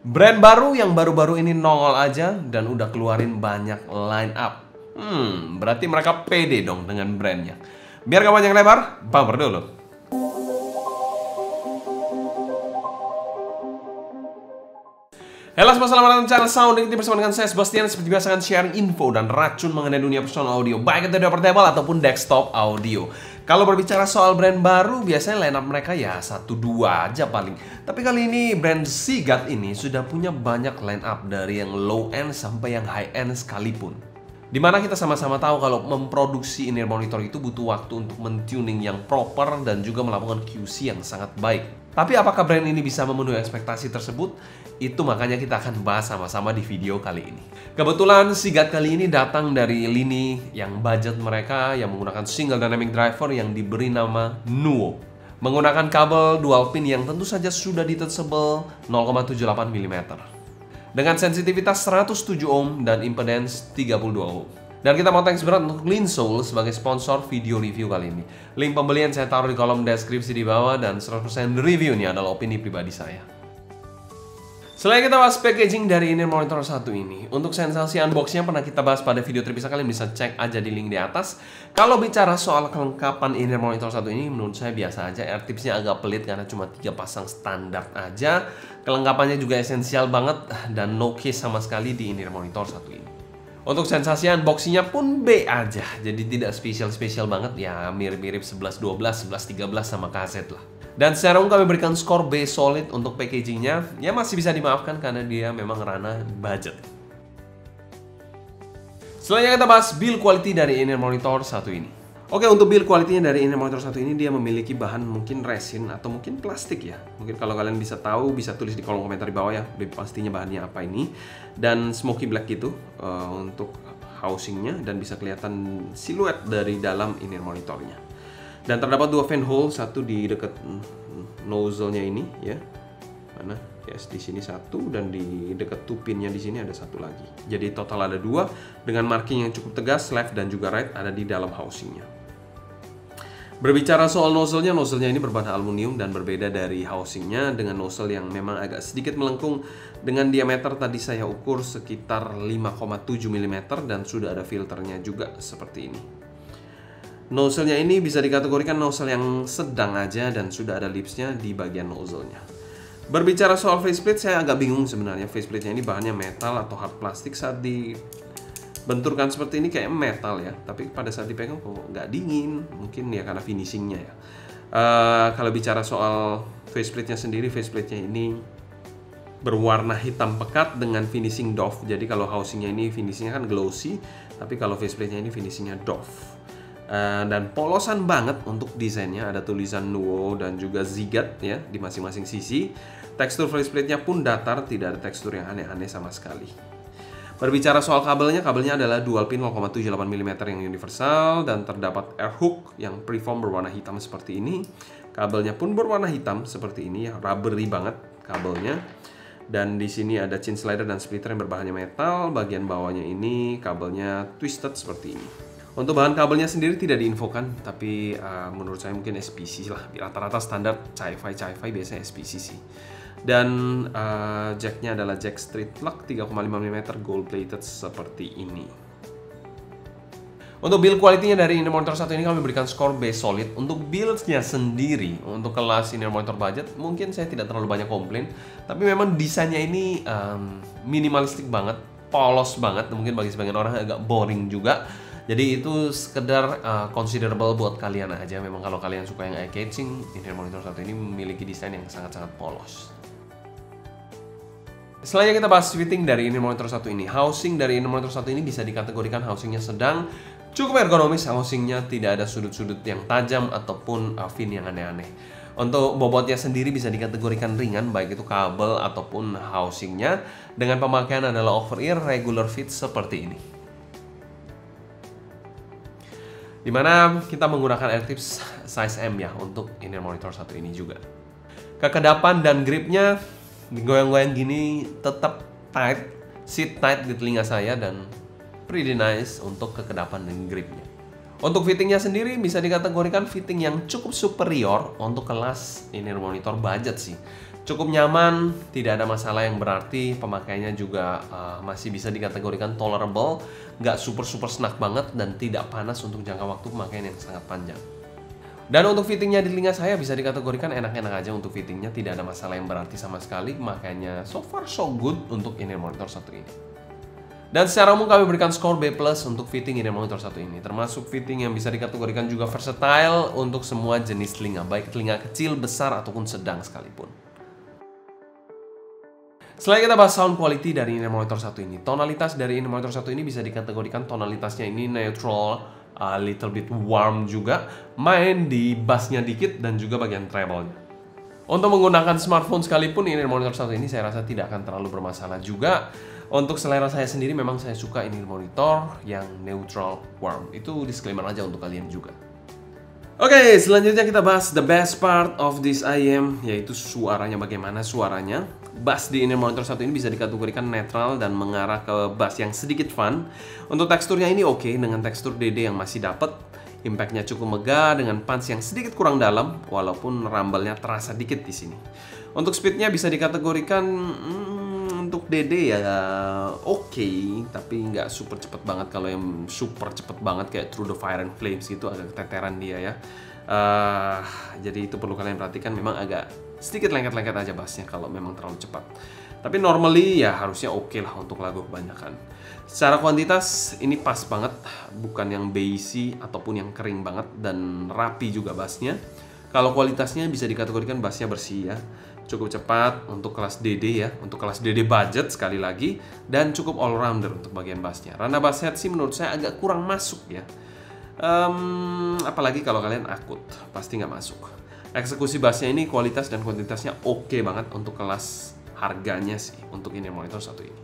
Brand baru yang baru-baru ini nongol aja dan udah keluarin banyak line up. Berarti mereka pede dong dengan brandnya. Biar gak panjang lebar, bumper dulu. Halo semua, selamat datang di channel Sounding Team bersama dengan saya Sebastian. Seperti biasa akan sharing info dan racun mengenai dunia personal audio, baik itu audio portable ataupun desktop audio. Kalau berbicara soal brand baru, biasanya line up mereka ya 1-2 aja paling. Tapi kali ini brand Seagate ini sudah punya banyak line up dari yang low end sampai yang high end sekalipun. Dimana kita sama-sama tahu kalau memproduksi in-ear monitor itu butuh waktu untuk mentuning yang proper dan juga melakukan QC yang sangat baik. Tapi apakah brand ini bisa memenuhi ekspektasi tersebut? Itu makanya kita akan bahas sama-sama di video kali ini. Kebetulan Seagate kali ini datang dari lini yang budget mereka yang menggunakan single dynamic driver yang diberi nama Nuo. Menggunakan kabel dual pin yang tentu saja sudah detachable 0,78 mm. Dengan sensitivitas 107 ohm dan impedance 32 ohm. Dan kita mau thanks berat untuk Linsoul sebagai sponsor video review kali ini. Link pembelian saya taruh di kolom deskripsi di bawah dan 100% review ini adalah opini pribadi saya. Selain kita bahas packaging dari in-ear monitor satu ini, untuk sensasi unboxingnya pernah kita bahas pada video terpisah, kalian bisa cek aja di link di atas. Kalau bicara soal kelengkapan in-ear monitor satu ini, menurut saya biasa aja. AirTips-nya agak pelit karena cuma 3 pasang standar aja. Kelengkapannya juga esensial banget dan no case sama sekali di in-ear monitor satu ini. Untuk sensasi unboxingnya pun B aja, jadi tidak spesial-spesial banget, ya mirip-mirip 11-12, 11-13 sama kaset lah. Dan secara umum kami berikan skor B solid untuk packagingnya, ya masih bisa dimaafkan karena dia memang ranah budget. Selanjutnya kita bahas build quality dari in-ear monitor satu ini. Oke, untuk build quality-nya dari in-ear monitor satu ini, dia memiliki bahan mungkin resin atau mungkin plastik ya. Mungkin kalau kalian bisa tahu, bisa tulis di kolom komentar di bawah ya, pastinya bahannya apa ini. Dan smoky black gitu untuk housingnya, dan bisa kelihatan siluet dari dalam in-ear monitornya. Dan terdapat 2 fan hole, satu di dekat nozzle-nya ini ya. Mana? Yes, di sini satu, dan di dekat tupinnya di sini ada satu lagi. Jadi total ada 2 dengan marking yang cukup tegas, left dan juga right ada di dalam housingnya. Berbicara soal nozzle-nya ini berbahan aluminium dan berbeda dari housingnya dengan nozzle yang memang agak sedikit melengkung dengan diameter tadi saya ukur sekitar 5,7 mm dan sudah ada filternya juga seperti ini. Nozzle-nya ini bisa dikategorikan nozzle yang sedang aja dan sudah ada lipsnya di bagian nozzle-nya. Berbicara soal faceplate, saya agak bingung sebenarnya faceplate-nya ini bahannya metal atau hard plastik. Saat dibenturkan seperti ini kayak metal ya, tapi pada saat dipegang kok nggak dingin, mungkin ya karena finishingnya ya. Kalau bicara soal faceplate-nya sendiri, faceplate-nya ini berwarna hitam pekat dengan finishing doff. Jadi kalau housingnya ini finishingnya kan glossy, tapi kalau faceplate-nya ini finishingnya doff. Dan polosan banget untuk desainnya, ada tulisan Nuo dan juga Seagate ya di masing-masing sisi. Tekstur faceplate-nya pun datar, tidak ada tekstur yang aneh-aneh sama sekali. Berbicara soal kabelnya adalah dual pin 0,78 mm yang universal dan terdapat air hook yang preform berwarna hitam seperti ini. Kabelnya pun berwarna hitam seperti ini ya, rubbery banget kabelnya. Dan di sini ada chin slider dan splitter yang berbahannya metal. Bagian bawahnya ini kabelnya twisted seperti ini. Untuk bahan kabelnya sendiri tidak diinfokan, tapi menurut saya mungkin SPC lah. Rata-rata standar Chi-Fi biasanya SPC sih. Dan jacknya adalah jack straight plug 3,5 mm gold plated seperti ini. Untuk build quality-nya dari in-ear monitor satu ini kami berikan skor B solid. Untuk build-nya sendiri, untuk kelas in-ear monitor budget, mungkin saya tidak terlalu banyak komplain. Tapi memang desainnya ini minimalistik banget, polos banget. Mungkin bagi sebagian orang agak boring juga. Jadi itu sekedar considerable buat kalian aja. Memang kalau kalian suka yang eye-catching, in-ear monitor satu ini memiliki desain yang sangat-sangat polos. Selanjutnya kita bahas fitting dari in-ear monitor satu ini. Housing dari in-ear monitor satu ini bisa dikategorikan housingnya sedang, cukup ergonomis. Housingnya tidak ada sudut-sudut yang tajam ataupun fin yang aneh-aneh. Untuk bobotnya sendiri bisa dikategorikan ringan, baik itu kabel ataupun housingnya. Dengan pemakaian adalah over-ear regular fit seperti ini. Dimana kita menggunakan AirTips size M ya untuk in-ear monitor satu ini juga. Kekedapan dan gripnya digoyang-goyang gini tetap tight, sit tight di telinga saya dan pretty nice untuk kekedapan dan gripnya. Untuk fittingnya sendiri bisa dikategorikan fitting yang cukup superior untuk kelas in-ear monitor budget sih. Cukup nyaman, tidak ada masalah yang berarti, pemakaiannya juga masih bisa dikategorikan tolerable, nggak super snack banget dan tidak panas untuk jangka waktu pemakaian yang sangat panjang. Dan untuk fittingnya di telinga saya bisa dikategorikan enak-enak aja untuk fittingnya, tidak ada masalah yang berarti sama sekali, makanya so far so good untuk in-ear monitor satu ini. Dan secara umum kami berikan skor B+ untuk fitting in-ear monitor satu ini, termasuk fitting yang bisa dikategorikan juga versatile untuk semua jenis telinga, baik telinga kecil, besar, ataupun sedang sekalipun. Selain kita bahas sound quality dari in-ear monitor satu ini, tonalitas dari in-ear monitor satu ini bisa dikategorikan tonalitasnya ini neutral, a little bit warm juga, main di bassnya dikit dan juga bagian treble-nya. Untuk menggunakan smartphone sekalipun in-ear monitor satu ini saya rasa tidak akan terlalu bermasalah juga. Untuk selera saya sendiri memang saya suka in-ear monitor yang neutral warm. Itu disclaimer aja untuk kalian juga. Oke, selanjutnya kita bahas the best part of this IEM, yaitu suaranya. Bagaimana suaranya? Bass di in-ear monitor satu ini bisa dikategorikan netral dan mengarah ke bass yang sedikit fun. Untuk teksturnya ini oke, dengan tekstur DD yang masih dapat. Impactnya cukup megah dengan punch yang sedikit kurang dalam, walaupun rumble-nya terasa dikit di sini. Untuk speednya bisa dikategorikan untuk DD ya oke, tapi nggak super cepet banget. Kalau yang super cepet banget kayak Through the Fire and Flames gitu agak keteteran dia ya. Jadi itu perlu kalian perhatikan, memang agak sedikit lengket-lengket aja bassnya kalau memang terlalu cepat. Tapi normally ya harusnya oke lah untuk lagu kebanyakan. Secara kuantitas ini pas banget, bukan yang bassy ataupun yang kering banget, dan rapi juga bassnya. Kalau kualitasnya bisa dikategorikan bassnya bersih ya, cukup cepat untuk kelas DD ya, untuk kelas DD budget sekali lagi, dan cukup all rounder untuk bagian bassnya. Ranah bass head sih menurut saya agak kurang masuk ya. Apalagi kalau kalian akut, pasti nggak masuk. Eksekusi bassnya ini kualitas dan kuantitasnya oke banget untuk kelas harganya sih untuk in-ear monitor satu ini.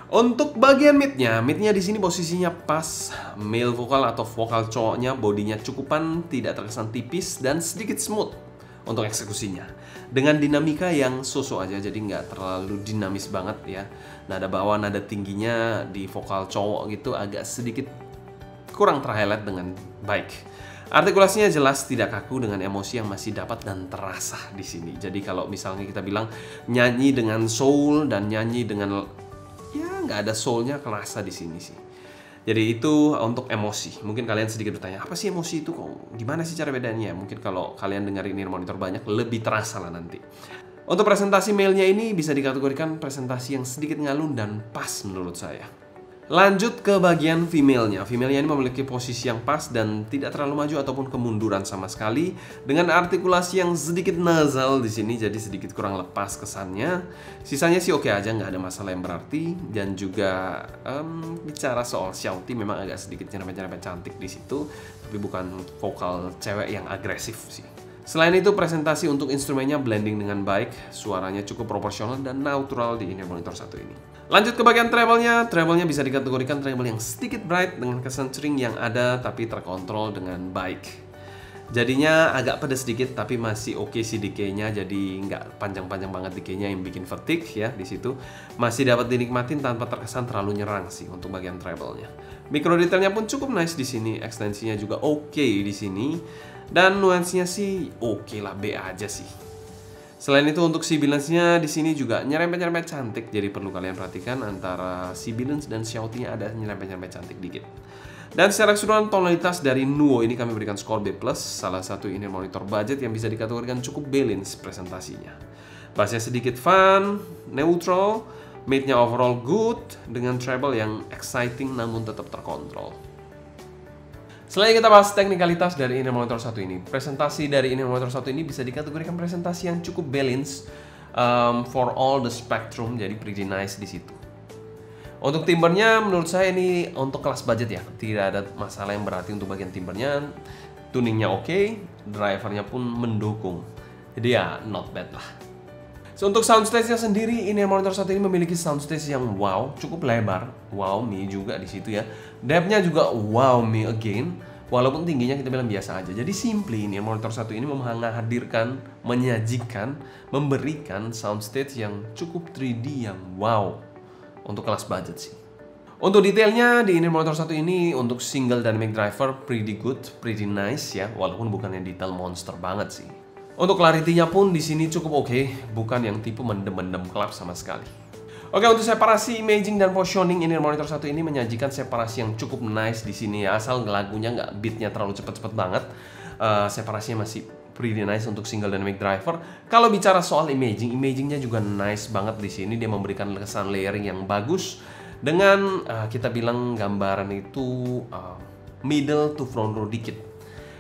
Untuk bagian midnya di sini posisinya pas, male vokal atau vokal cowoknya bodinya cukupan, tidak terkesan tipis dan sedikit smooth untuk eksekusinya. Dengan dinamika yang so-so aja, jadi nggak terlalu dinamis banget ya. Nada bawah, nada tingginya di vokal cowok gitu agak sedikit kurang terhighlight dengan baik. Artikulasinya jelas, tidak kaku, dengan emosi yang masih dapat dan terasa di sini. Jadi kalau misalnya kita bilang nyanyi dengan soul dan nyanyi dengan ya nggak ada soulnya, kerasa di sini sih. Jadi itu untuk emosi. Mungkin kalian sedikit bertanya, apa sih emosi itu kok? Gimana sih cara bedanya? Mungkin kalau kalian dengerin in-ear monitor banyak, lebih terasa lah nanti. Untuk presentasi male-nya ini bisa dikategorikan presentasi yang sedikit ngalun dan pas menurut saya. Lanjut ke bagian female-nya. Female-nya ini memiliki posisi yang pas dan tidak terlalu maju ataupun kemunduran sama sekali, dengan artikulasi yang sedikit nasal di sini, jadi sedikit kurang lepas kesannya. Sisanya sih oke aja, nggak ada masalah yang berarti. Dan juga bicara soal shouty, memang agak sedikit nyerempet-nyerempet cantik di situ, tapi bukan vokal cewek yang agresif sih. Selain itu, presentasi untuk instrumennya blending dengan baik, suaranya cukup proporsional dan natural di in-ear monitor satu ini. Lanjut ke bagian treble-nya. Treble-nya bisa dikategorikan treble yang sedikit bright dengan kesan string yang ada tapi terkontrol dengan baik. Jadinya agak pedas sedikit tapi masih oke sih decay-nya, jadi nggak panjang-panjang banget decay-nya yang bikin fatigue ya di situ. Masih dapat dinikmatin tanpa terkesan terlalu nyerang sih untuk bagian treble-nya. Micro detailnya pun cukup nice di sini, ekstensinya juga oke di sini. Dan nuansnya sih oke lah, B aja sih. Selain itu untuk sibilance-nya di sini juga nyerempet-nyerempet cantik, jadi perlu kalian perhatikan antara sibilance dan shouty-nya ada nyerempet-nyerempet cantik dikit. Dan secara keseluruhan tonalitas dari Nuo ini kami berikan skor B+, salah satu in-ear monitor budget yang bisa dikategorikan cukup balance presentasinya. Bassnya sedikit fun, neutral, mid-nya overall good, dengan treble yang exciting namun tetap terkontrol. Selain kita bahas teknikalitas dari in-ear monitor satu ini, presentasi dari in-ear monitor satu ini bisa dikategorikan presentasi yang cukup balance for all the spectrum, jadi pretty nice di situ. Untuk timbernya menurut saya ini untuk kelas budget ya, tidak ada masalah yang berarti untuk bagian timbernya. Tuningnya oke, drivernya pun mendukung, jadi ya not bad lah. So, untuk soundstage-nya sendiri, in-ear monitor satu ini memiliki soundstage yang wow, cukup lebar, wow me juga di situ ya. Depth-nya juga wow me again, walaupun tingginya kita bilang biasa aja. Jadi simply in-ear monitor satu ini menghadirkan, menyajikan, memberikan soundstage yang cukup 3D yang wow untuk kelas budget sih. Untuk detailnya di in-ear monitor satu ini untuk single dynamic driver pretty good, pretty nice ya, walaupun bukan yang detail monster banget sih. Untuk clarity-nya pun di sini cukup oke, bukan yang tipe mendem-mendem gelap sama sekali. Oke, untuk separasi imaging dan positioning, in-ear monitor satu ini menyajikan separasi yang cukup nice di sini ya. Asal lagunya nggak beatnya terlalu cepet-cepet banget, separasinya masih pretty nice untuk single dynamic driver. Kalau bicara soal imagingnya juga nice banget di sini. Dia memberikan kesan layering yang bagus dengan kita bilang gambaran itu middle to front row dikit.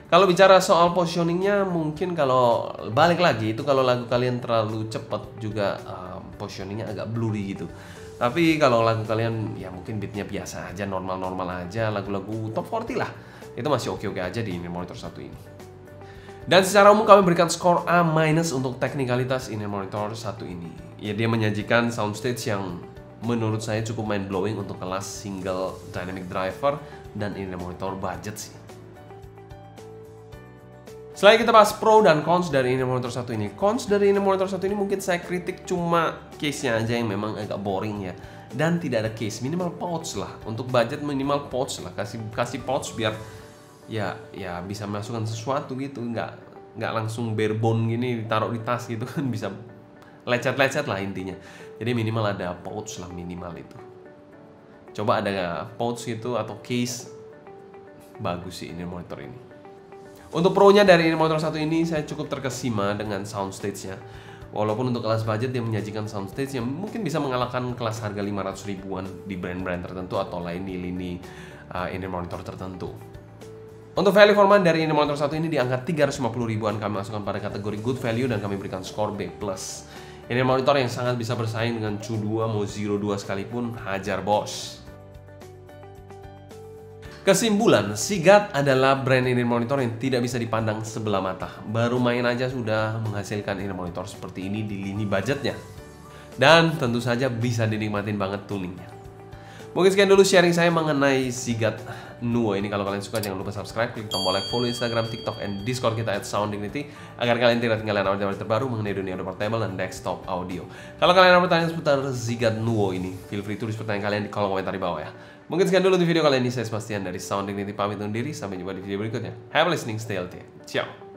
Kalau bicara soal positioningnya, mungkin kalau balik lagi itu kalau lagu kalian terlalu cepat juga positioningnya agak blurry gitu. Tapi kalau lagu kalian ya mungkin beatnya biasa aja, normal-normal aja, lagu-lagu top 40 lah, itu masih oke-oke aja di in-ear monitor satu ini. Dan secara umum kami berikan skor A- untuk teknikalitas in-ear monitor satu ini. Ya, dia menyajikan soundstage yang menurut saya cukup mind-blowing untuk kelas single dynamic driver dan in-ear monitor budget sih. Selain kita bahas pro dan cons dari in-ear monitor satu ini. Cons dari in-ear monitor satu ini mungkin saya kritik cuma case-nya aja yang memang agak boring ya. Dan tidak ada case, minimal pouch lah. Untuk budget minimal pouch lah, kasih pouch biar ya bisa masukkan sesuatu gitu, nggak langsung bare bone gini ditaruh di tas gitu kan, bisa lecet-lecet lah intinya. Jadi minimal ada pouch lah, minimal itu. Coba ada pouch gitu atau case, bagus sih in-ear monitor ini. Untuk pro-nya dari in-ear monitor satu ini, saya cukup terkesima dengan soundstage-nya. Walaupun untuk kelas budget dia menyajikan soundstage yang mungkin bisa mengalahkan kelas harga 500 ribuan di brand-brand tertentu atau lain di lini in-ear monitor tertentu. Untuk value for money dari in-ear monitor satu ini di angka 350 ribuan, kami masukkan pada kategori good value dan kami berikan skor B+. In-ear monitor yang sangat bisa bersaing dengan Chu2 mau Zero 2 sekalipun, hajar bos. Kesimpulan, Seagate adalah brand in-ear monitor yang tidak bisa dipandang sebelah mata. Baru main aja sudah menghasilkan in-ear monitor seperti ini di lini budgetnya. Dan tentu saja bisa dinikmatin banget tuningnya. Mungkin sekian dulu sharing saya mengenai Seagate Nuo ini. Kalau kalian suka jangan lupa subscribe, klik tombol like, follow Instagram, TikTok, and Discord kita @sounddignity agar kalian tidak ketinggalan update terbaru mengenai dunia audio portable dan desktop audio. Kalau kalian ada pertanyaan seputar Seagate Nuo ini, feel free tulis pertanyaan kalian di kolom komentar di bawah ya. Mungkin sekian dulu di video kali ini, saya Sebastian dari Sound Dignity pamit undur diri, sampai jumpa di video berikutnya. Have a listening, stay healthy. Ciao.